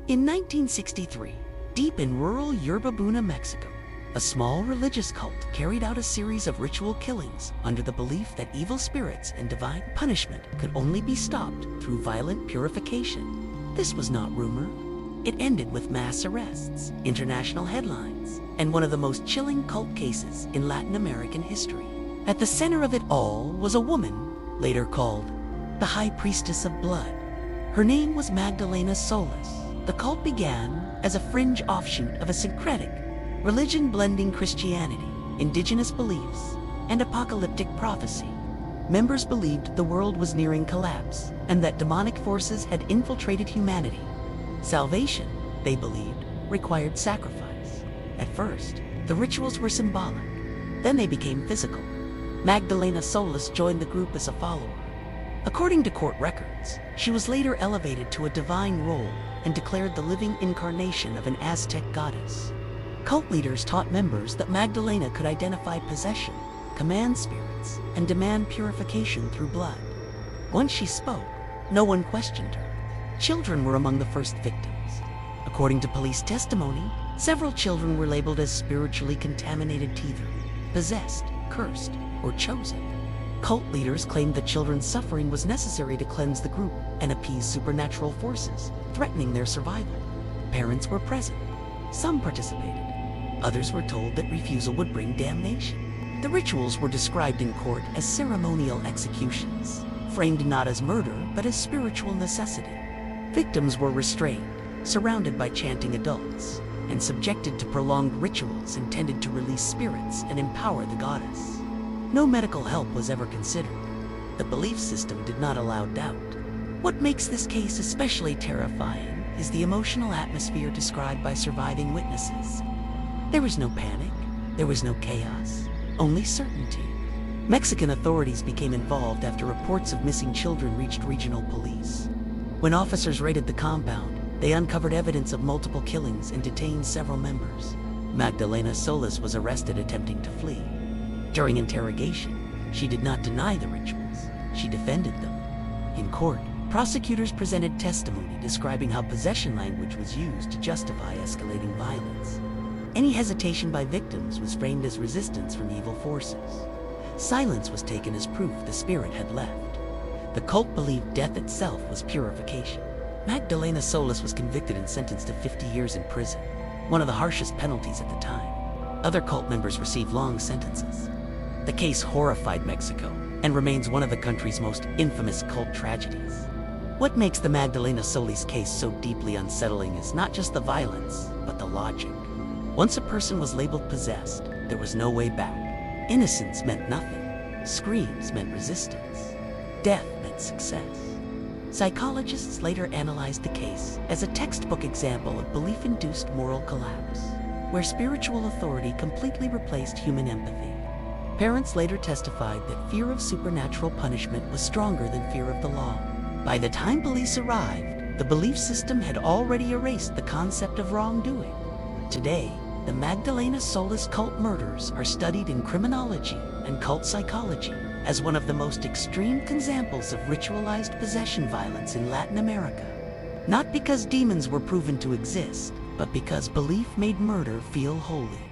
In 1963, deep in rural Yerba Buena, Mexico, a small religious cult carried out a series of ritual killings under the belief that evil spirits and divine punishment could only be stopped through violent purification. This was not rumor. It ended with mass arrests, international headlines, and one of the most chilling cult cases in Latin American history. At the center of it all was a woman, later called the High Priestess of Blood. Her name was Magdalena Solis. The cult began as a fringe offshoot of a syncretic religion blending Christianity, indigenous beliefs, and apocalyptic prophecy. Members believed the world was nearing collapse and that demonic forces had infiltrated humanity. Salvation, they believed, required sacrifice. At first, the rituals were symbolic. Then they became physical. Magdalena Solis joined the group as a follower. According to court records, she was later elevated to a divine role and declared the living incarnation of an Aztec goddess. Cult leaders taught members that Magdalena could identify possession, command spirits, and demand purification through blood. Once she spoke, no one questioned her. Children were among the first victims. According to police testimony, several children were labeled as spiritually contaminated teether, possessed, cursed, or chosen. Cult leaders claimed that children's suffering was necessary to cleanse the group and appease supernatural forces, threatening their survival. Parents were present. Some participated. Others were told that refusal would bring damnation. The rituals were described in court as ceremonial executions, framed not as murder, but as spiritual necessity. Victims were restrained, surrounded by chanting adults, and subjected to prolonged rituals intended to release spirits and empower the goddess. No medical help was ever considered. The belief system did not allow doubt. What makes this case especially terrifying is the emotional atmosphere described by surviving witnesses. There was no panic, there was no chaos, only certainty. Mexican authorities became involved after reports of missing children reached regional police. When officers raided the compound, they uncovered evidence of multiple killings and detained several members. Magdalena Solis was arrested attempting to flee. During interrogation, she did not deny the rituals. She defended them. In court, prosecutors presented testimony describing how possession language was used to justify escalating violence. Any hesitation by victims was framed as resistance from evil forces. Silence was taken as proof the spirit had left. The cult believed death itself was purification. Magdalena Solis was convicted and sentenced to 50 years in prison, one of the harshest penalties at the time. Other cult members received long sentences. The case horrified Mexico and remains one of the country's most infamous cult tragedies. What makes the Magdalena Solis case so deeply unsettling is not just the violence, but the logic. Once a person was labeled possessed, there was no way back. Innocence meant nothing. Screams meant resistance. Death meant success. Psychologists later analyzed the case as a textbook example of belief-induced moral collapse, where spiritual authority completely replaced human empathy. Parents later testified that fear of supernatural punishment was stronger than fear of the law. By the time police arrived, the belief system had already erased the concept of wrongdoing. Today, the Magdalena Solis cult murders are studied in criminology and cult psychology as one of the most extreme examples of ritualized possession violence in Latin America. Not because demons were proven to exist, but because belief made murder feel holy.